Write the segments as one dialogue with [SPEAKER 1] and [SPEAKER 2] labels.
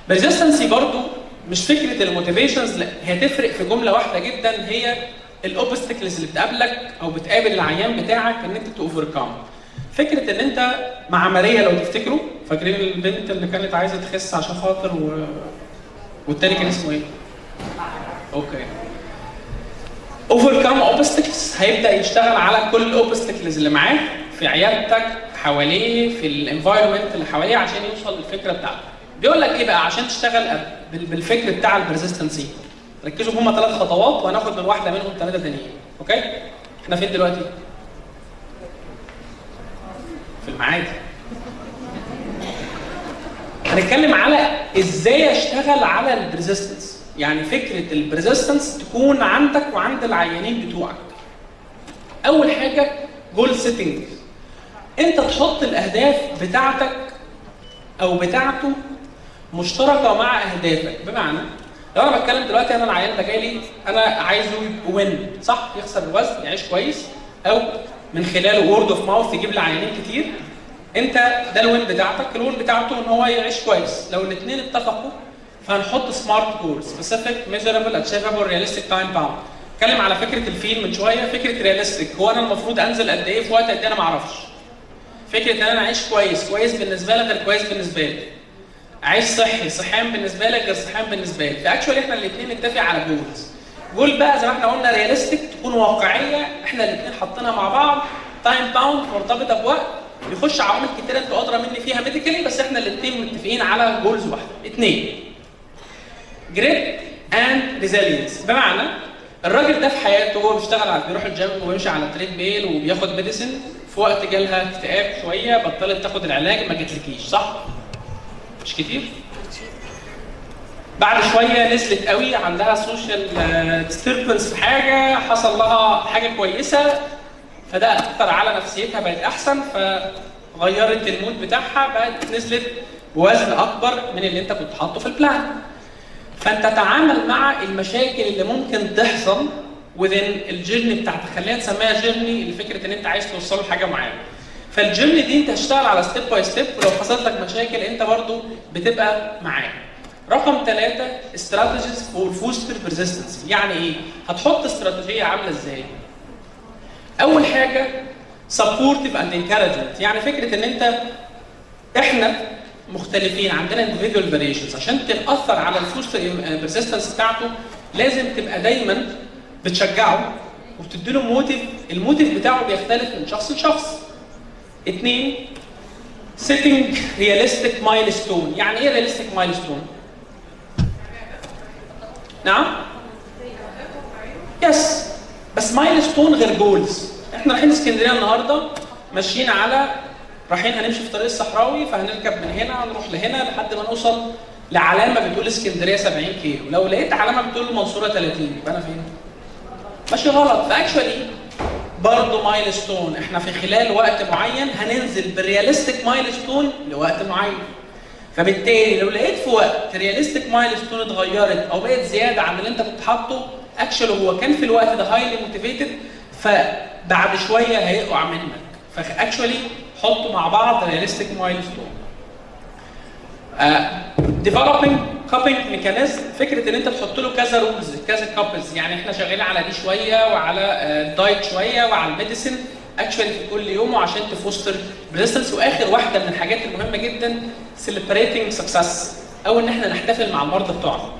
[SPEAKER 1] بريزستنسي برضو مش فكره الموتيفيشنز، لا هي تفرق في جمله واحده جدا، هي الاوبستكلز اللي بتقابلك او بتقابل العيان بتاعك ان انت توفركم. فكره ان انت مع ماريا لو تفتكروا، فاكرين البنت اللي كانت عايزه تخس عشان خاطر والتاني كان اسمه ايه؟ اوكي. اوفركم اوبستكلز، هيبدا يشتغل على كل الاوبستكلز اللي معاه في عيادتك، حواليه، في الانفايرمنت اللي حواليه عشان يوصل للفكره بتاعته. بيقول لك ايه بقى عشان تشتغل بالفكر بتاع البرزستنسي؟ ركزوا هما 3 خطوات وهناخد من واحده منهم 3 تانيين، اوكي؟ احنا فين دلوقتي؟ في المعادي. هنتكلم على ازاي اشتغل على البرزستنس، يعني فكره البرزستنس تكون عندك وعند العيانين بتوعك. اول حاجه جول سيتنج، انت تحط الاهداف بتاعتك او بتاعته مشتركه مع اهدافك. بمعنى لو انا بتكلم دلوقتي انا العيان ده جاي لي انا عايزه وين صح، يخسر الوزن، يعيش كويس، او من خلاله وورد اوف ماوث يجيب لي عيانين كتير، انت ده الوين بتاعتك، الوين بتاعته ان هو يعيش كويس. لو الاثنين اتفقوا فهنحط سمارت جول، سبيسيفيك ميجربل اتشيفبل رياليستيك تايم باوند. اتكلم على فكره الفيل من شويه، فكره رياليستيك هو انا المفروض انزل قد ايه في وقت قد ايه انا ما اعرفش. فكره ان انا اعيش كويس، كويس بالنسبه لك غير كويس بالنسبه لي. عايش صحي، صحيان بالنسبه لك غير صحيان بالنسبه لي. فاكشولي احنا الاثنين نتفق على جولز. جول بقى زي ما احنا قلنا رياليستيك، تكون واقعيه، احنا الاثنين حاطينها مع بعض، تايم باوند مرتبطه بوقت، يخش عوامل كتير انتوا ادرى مني فيها ميديكالي، بس احنا الاثنين متفقين على جولز واحده. 2 جريت اند ريزيلينس، بمعنى الراجل ده في حياته هو بيشتغل بيروح الجيم ويمشي على تريد بيل وبياخد ميديسن، في وقت جالها اكتئاب شويه بطلت تاخد العلاج، ما جاتلكيش صح؟ مش كتير؟ بعد شويه نزلت قوي، عندها سوشيال ديستربنس في حاجه، حصل لها حاجه كويسه فده اثر على نفسيتها، بقت احسن، فغيرت المود بتاعها، بقت نزلت بوزن اكبر من اللي انت كنت حاطه في البلان. فانت تعامل مع المشاكل اللي ممكن تحصل وذن الجيرني بتاعتك، خلينا نسميها جيرني لفكره ان انت عايز توصل لحاجه معينه. فالجيرني دي انت هتشتغل على ستيب باي ستيب، ولو حصلت لك مشاكل انت برضو بتبقى معاه. رقم 3 استراتيجيز فور فوستر بيرزيستنس، يعني ايه؟ هتحط استراتيجيه عامله ازاي؟ اول حاجه سبورتيف اند انكارجمنت، يعني فكره ان انت احنا مختلفين، عندنا individual variations، عشان تاثر على الفوستر بيرزيستنس بتاعته لازم تبقى دايما بتشجعه وبتديله موتيف، الموتيف بتاعه بيختلف من شخص لشخص. 2 setting realistic milestone، يعني ايه realistic milestone؟ نعم؟ يس، بس مايلستون غير جولز. احنا رايحين اسكندريه النهارده، ماشيين على رايحين هنمشي في الطريق الصحراوي، فهنركب من هنا نروح لهنا لحد ما نوصل لعلامه بتقول اسكندريه 70 كيلو، لو لقيت علامه بتقول المنصوره 30 يبقى انا فين؟ ماشي غلط. فاكشولي برضه مايلستون، احنا في خلال وقت معين هننزل بالرياليستيك مايلستون لوقت معين. فبالتالي لو لقيت في وقت رياليستيك مايلستون اتغيرت او بقت زياده عن اللي انت كنت حاطه، اكشولي هو كان في الوقت ده هايلي موتيفيتد، فبعد شويه هيقع منك. فاكشولي حطوا مع بعض رياليستيك مايلستون. ديفلوبينج كابينج ميكانيزم، فكره ان انت تحط له كذا رولز، كذا كابلز، يعني احنا شغالين على دي شويه وعلى الدايت شويه وعلى الميديسن اكشولي في كل يوم وعشان تفوستر بريزستنس. واخر واحده من الحاجات المهمه جدا سيلبريتنج سكسس، او ان احنا نحتفل مع المرضى بتوعنا.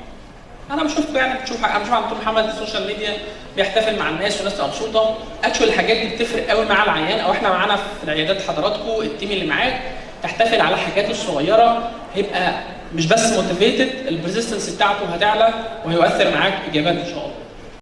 [SPEAKER 1] انا بشوفكم يعني بتشوف، انا بشوف عند دكتور محمد السوشيال ميديا بيحتفل مع الناس والناس تبقى مبسوطه. اكشولي الحاجات دي بتفرق قوي مع العيان، او احنا معانا في العيادات حضراتكم التيم اللي معاك تحتفل على حاجاته الصغيره، هيبقى مش بس موتيفيتد، البريزستنس بتاعته هتعلى وهيؤثر معاك ايجابات ان شاء الله.